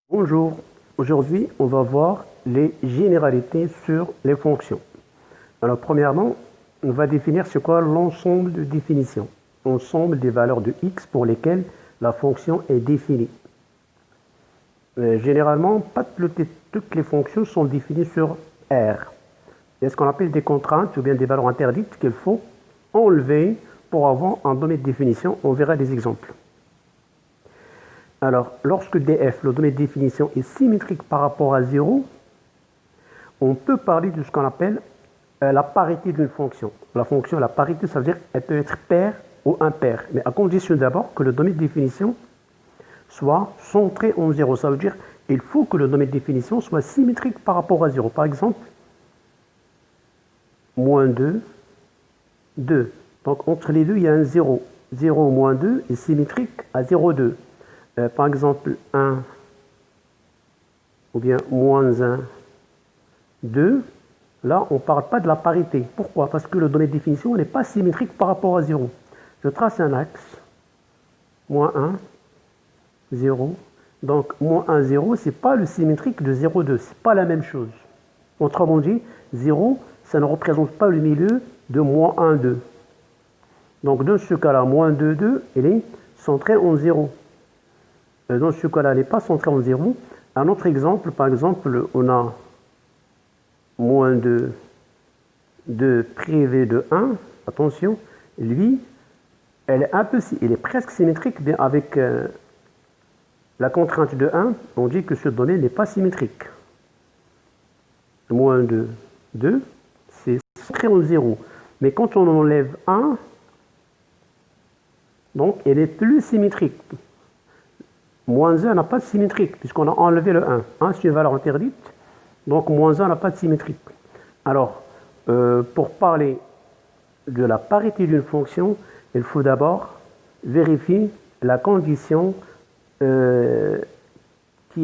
Bonjour, aujourd'hui on va voir les généralités sur les fonctions. Alors premièrement, on va définir c'est quoi l'ensemble de définitions. Ensemble des valeurs de x pour lesquelles la fonction est définie. Généralement, pas toutes les fonctions sont définies sur R. Il y a ce qu'on appelle des contraintes ou bien des valeurs interdites qu'il faut enlever pour avoir un domaine de définition. On verra des exemples. Alors, lorsque df, le domaine de définition, est symétrique par rapport à 0, on peut parler de ce qu'on appelle la parité d'une fonction. La fonction, la parité, ça veut dire qu'elle peut être paire ou impaire, mais à condition d'abord que le domaine de définition soit centré en 0. Ça veut dire qu'il faut que le domaine de définition soit symétrique par rapport à 0. Par exemple, moins 2, 2. Donc, entre les deux, il y a un 0. 0 moins 2 est symétrique à 0,2. Par exemple, 1 ou bien moins 1, 2, là, on ne parle pas de la parité. Pourquoi? Parce que le domaine de définition n'est pas symétrique par rapport à 0. Je trace un axe, moins 1, 0. Donc, moins 1, 0, ce n'est pas le symétrique de 0,2. Ce n'est pas la même chose. Autrement dit, 0, ça ne représente pas le milieu de moins 1, 2. Donc, dans ce cas-là, moins 2, 2, elle est centrée en 0. Dans ce cas-là, elle n'est pas centrée en 0. Un autre exemple, par exemple, on a moins 2, 2 privé de 1. Attention, lui, elle est presque symétrique, bien avec la contrainte de 1, on dit que ce domaine n'est pas symétrique. Moins 2, 2, c'est centré en 0. Mais quand on enlève 1, donc elle est plus symétrique. Moins 1 n'a pas de symétrique, puisqu'on a enlevé le 1. 1, c'est une valeur interdite, donc moins 1 n'a pas de symétrique. Alors, pour parler de la parité d'une fonction, il faut d'abord vérifier la condition qui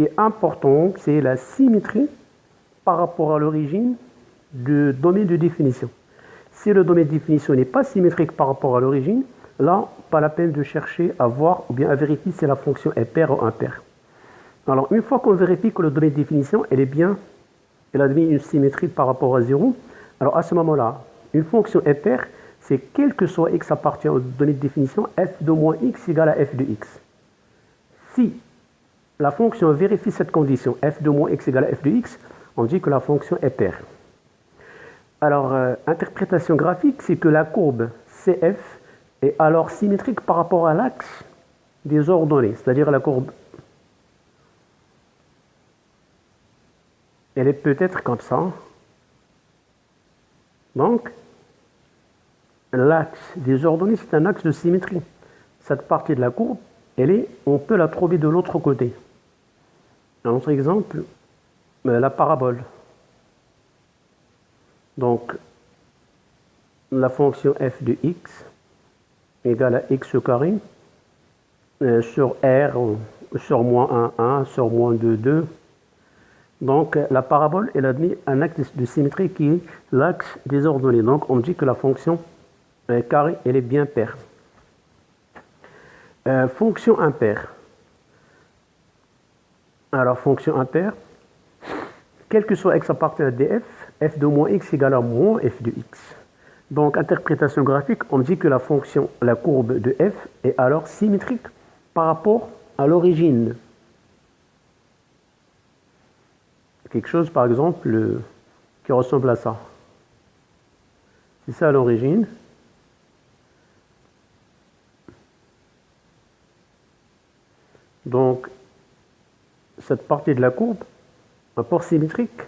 est importante, c'est la symétrie par rapport à l'origine du domaine de définition. Si le domaine de définition n'est pas symétrique par rapport à l'origine, là, pas la peine de chercher à voir ou bien à vérifier si la fonction est paire ou impaire. Alors, une fois qu'on vérifie que le domaine de définition, elle admet une symétrie par rapport à 0, alors à ce moment-là, une fonction est paire, c'est quel que soit x appartient au domaine de définition, f de moins x égale à f de x. Si la fonction vérifie cette condition, f de moins x égale à f de x, on dit que la fonction est paire. Alors, interprétation graphique, c'est que la courbe CF est alors symétrique par rapport à l'axe des ordonnées, c'est-à-dire la courbe. Elle est peut-être comme ça. Donc, l'axe des ordonnées, c'est un axe de symétrie. Cette partie de la courbe, on peut la trouver de l'autre côté. Un autre exemple, la parabole. Donc, la fonction f de x égale à x au carré sur R, sur moins 1, 1, sur moins 2, 2. Donc, la parabole, elle admet un axe de symétrie qui est l'axe des ordonnées. Donc, on dit que la fonction carré, elle est bien paire. Fonction impaire. Alors, fonction impaire, quel que soit x appartient à df, f de moins x égale à moins f de x. Donc, interprétation graphique, on dit que la courbe de f est alors symétrique par rapport à l'origine. Quelque chose, par exemple, qui ressemble à ça. C'est ça l'origine. Donc, cette partie de la courbe, rapport symétrique,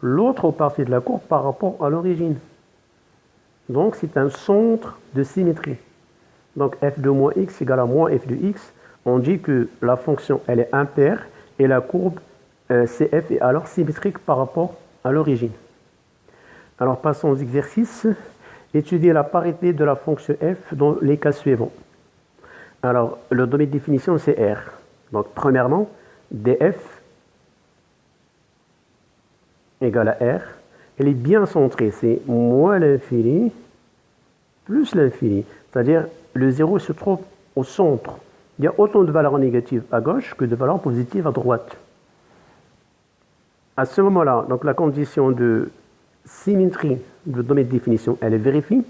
l'autre partie de la courbe par rapport à l'origine. Donc, c'est un centre de symétrie. Donc, f de moins x égale à moins f de x. On dit que la fonction, elle est impaire et la courbe CF est alors symétrique par rapport à l'origine. Alors, passons aux exercices. Étudier la parité de la fonction f dans les cas suivants. Alors, le domaine de définition, c'est R. Donc, premièrement, df égale à R. Elle est bien centrée, c'est moins l'infini plus l'infini. C'est-à-dire, le 0 se trouve au centre. Il y a autant de valeurs négatives à gauche que de valeurs positives à droite. À ce moment-là, donc la condition de symétrie de domaine de définition, elle est vérifiée.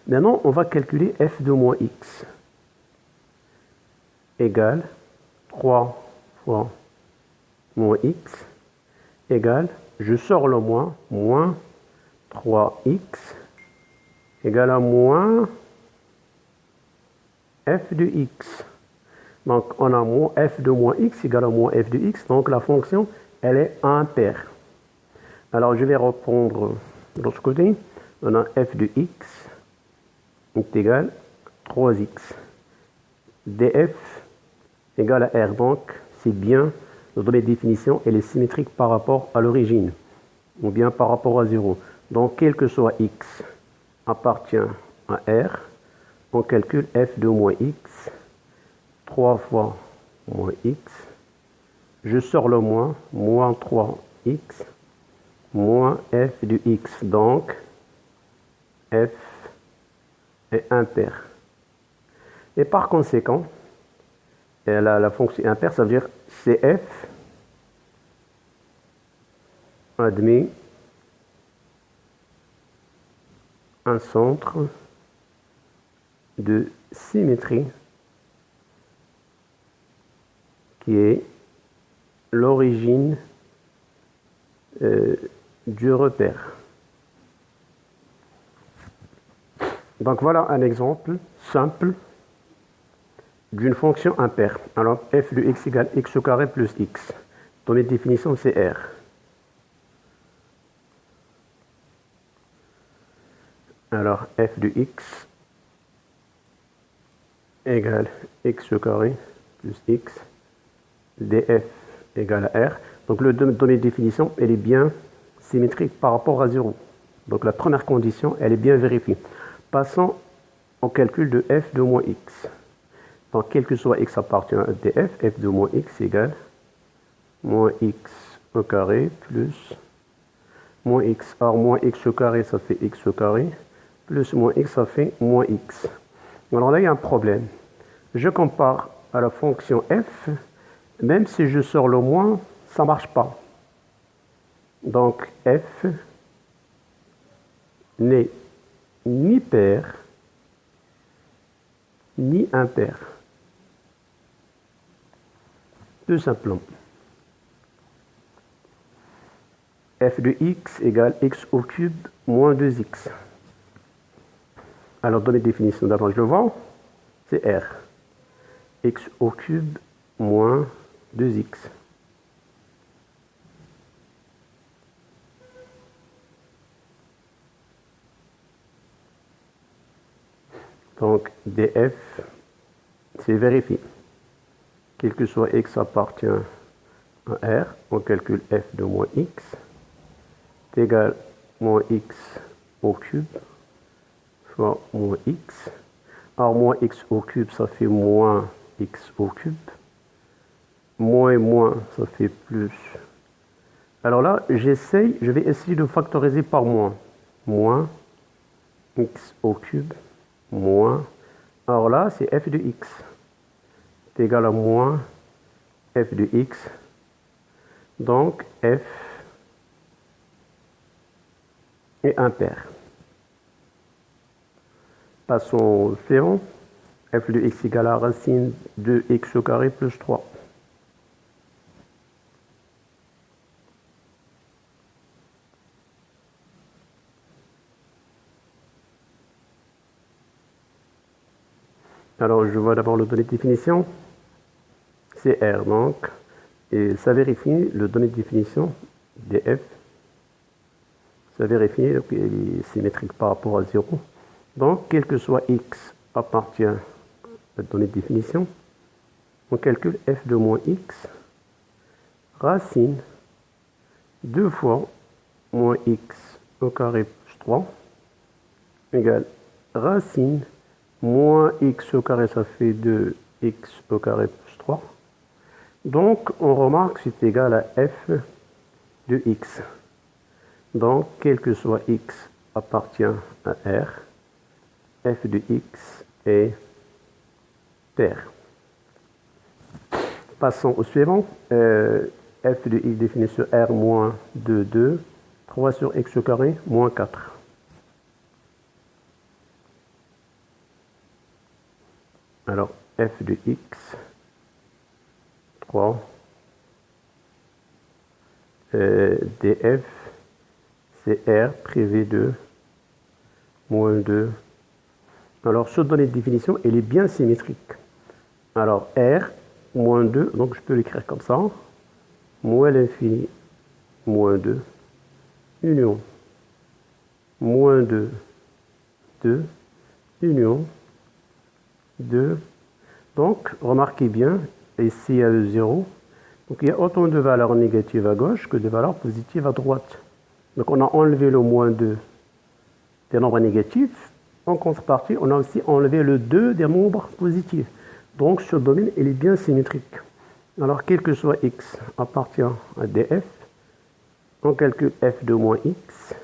Maintenant, on va calculer f de moins x égale 3 fois moins x égale, je sors le moins 3x égale à moins f de x. Donc, on a f de moins x égale à moins f de x. Donc, la fonction, elle est impaire. Alors, je vais reprendre de l'autre côté. On a f de x est égal à 3x. df égale à r. Donc, c'est bien, le domaine de définition, elle est symétrique par rapport à l'origine, ou bien par rapport à 0. Donc, quel que soit x appartient à r, on calcule f de moins x, 3 fois moins x, je sors le moins 3x, moins f de x. Donc, f est impair. Et par conséquent, la fonction impaire, ça veut dire cf admet un centre de symétrie qui est l'origine du repère. Donc voilà un exemple simple d'une fonction impaire. Alors f de x égale x au carré plus x. Dans les définitions, c'est r. Alors f de x égale x au carré plus x. df égale à r. Donc le données de définition, elle est bien symétrique par rapport à 0. Donc la première condition, elle est bien vérifiée. Passons au calcul de f de moins x. Donc quel que soit x appartient à df, f de moins x égale moins x au carré plus moins x. Alors moins x au carré, ça fait x au carré, plus moins x, ça fait moins x. Alors là, il y a un problème. Je compare à la fonction f, même si je sors le moins, ça ne marche pas. Donc f n'est ni pair, ni impair. Tout simplement. F de x égale x au cube moins 2x. Alors, dans les définitions d'avant, je le vois, c'est r. X au cube moins 2x. Donc, df, c'est vérifié. Quel que soit x appartient à r, on calcule f de moins x est égal à moins x au cube fois moins x. Alors, moins x au cube, ça fait moins x au cube. Moins et moins, ça fait plus. Alors là, je vais essayer de factoriser par moins. Moins x au cube, moins. Alors là, c'est f de x. C'est égal à moins f de x. Donc, f est impair. Passons au suivant. F de x égale à racine de x au carré plus 3. Alors, je vois d'abord le donné de définition. C'est R, donc. Et ça vérifie le donné de définition df. Ça vérifie qu'il est symétrique par rapport à 0. Donc, quel que soit x appartient à la donnée de définition, on calcule f de moins x racine 2 fois moins x au carré plus 3 égale racine moins x au carré, ça fait 2x au carré plus 3. Donc, on remarque que c'est égal à f de x. Donc, quel que soit x appartient à r, f de x est pair. Passons au suivant. f de x défini sur r moins 2, 2, 3 sur x au carré, moins 4. Alors, f de x, 3, df, c'est r privé de moins 2. Alors, cette donnée de définition, elle est bien symétrique. Alors, r, moins 2, donc je peux l'écrire comme ça, moins l'infini, moins 2, union, moins 2, 2, union, 2. Donc, remarquez bien, ici il y a le 0. Donc, il y a autant de valeurs négatives à gauche que de valeurs positives à droite. Donc, on a enlevé le moins 2 des nombres négatifs. En contrepartie, on a aussi enlevé le 2 des nombres positifs. Donc, ce domaine, il est bien symétrique. Alors, quel que soit x appartient à df, on calcule f de moins x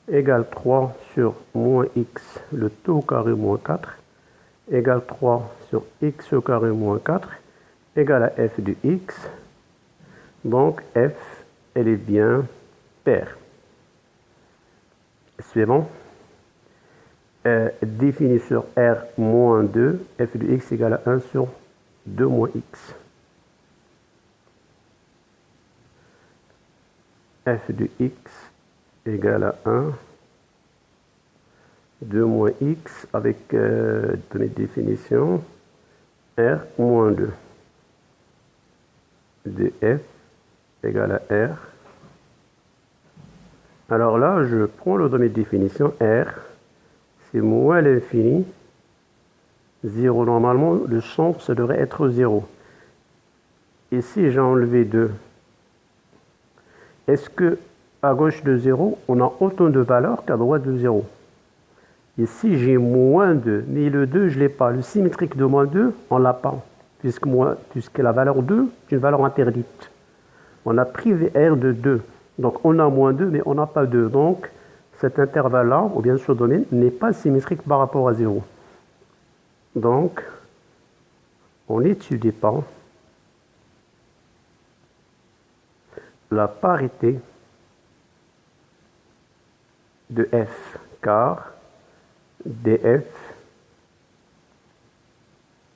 égale 3 sur moins x, le tout au carré moins 4, égale 3 sur x au carré moins 4, égale à f de x. Donc, f, elle est bien paire. Suivant. Défini sur r moins 2, f de x égale à 1 sur 2 moins x. F de x égale à 1, 2 moins x avec donnée de définition, r moins 2 de f égale à r. Alors là, je prends le donnée de définition r, c'est moins l'infini, 0. Normalement, le centre, ça devrait être 0. Ici, j'ai enlevé 2. Est-ce que à gauche de 0, on a autant de valeurs qu'à droite de 0? Ici, j'ai moins 2, mais le 2, je ne l'ai pas. Le symétrique de moins 2, on ne l'a pas, puisque la valeur 2 est une valeur interdite. On a privé R de 2. Donc, on a moins 2, mais on n'a pas 2. Donc, cet intervalle-là, ou bien ce domaine, n'est pas symétrique par rapport à 0. Donc, on n'étudie pas la parité de f, car df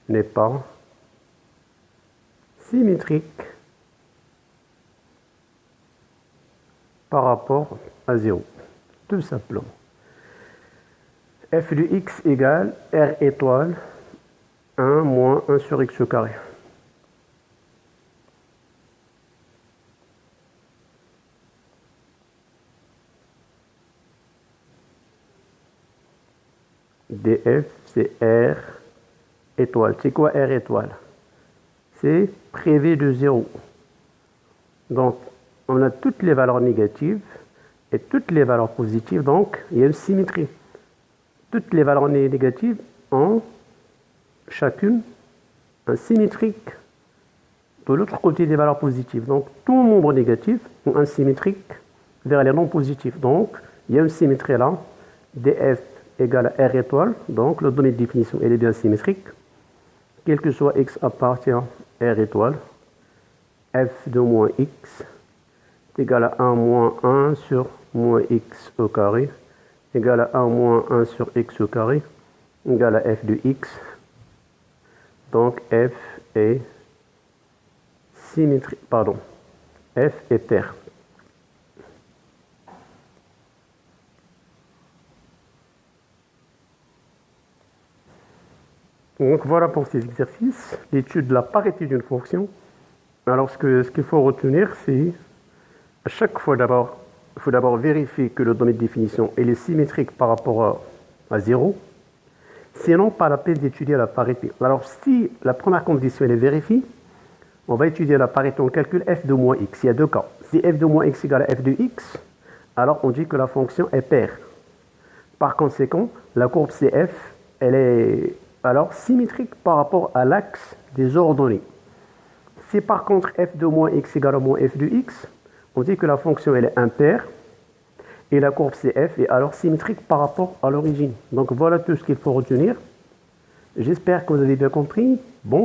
n'est pas symétrique par rapport à 0. Tout simplement. F de x égale R étoile 1 moins 1 sur x au carré. df, c'est R étoile. C'est quoi R étoile? C'est privé de 0. Donc, on a toutes les valeurs négatives et toutes les valeurs positives. Donc, il y a une symétrie. Toutes les valeurs négatives ont chacune un symétrique de l'autre côté des valeurs positives. Donc, tout nombre négatif est un symétrique vers les non positifs. Donc, il y a une symétrie là. df égale à R étoile. Donc, la donnée de définition, elle est bien symétrique. Quel que soit x appartient à R étoile. F de moins x égale à 1 moins 1 sur moins x au carré égale à 1 moins 1 sur x au carré égale à f de x. Donc, f est symétrique, pardon, f est paire. Donc voilà pour ces exercices, l'étude de la parité d'une fonction. Alors ce qu'il faut retenir, c'est à chaque fois d'abord, il faut d'abord vérifier que le données de définition est symétrique par rapport à 0. Sinon, pas la peine d'étudier la parité. Alors si la première condition est vérifiée, on va étudier la parité, on calcule f de moins x. Il y a deux cas. Si f de moins x égale à f de x, alors on dit que la fonction est paire. Par conséquent, la courbe CF, elle est alors symétrique par rapport à l'axe des ordonnées. Si par contre f de moins x égale à moins f de x, on dit que la fonction elle est impaire et la courbe CF est alors symétrique par rapport à l'origine. Donc voilà tout ce qu'il faut retenir. J'espère que vous avez bien compris. Bon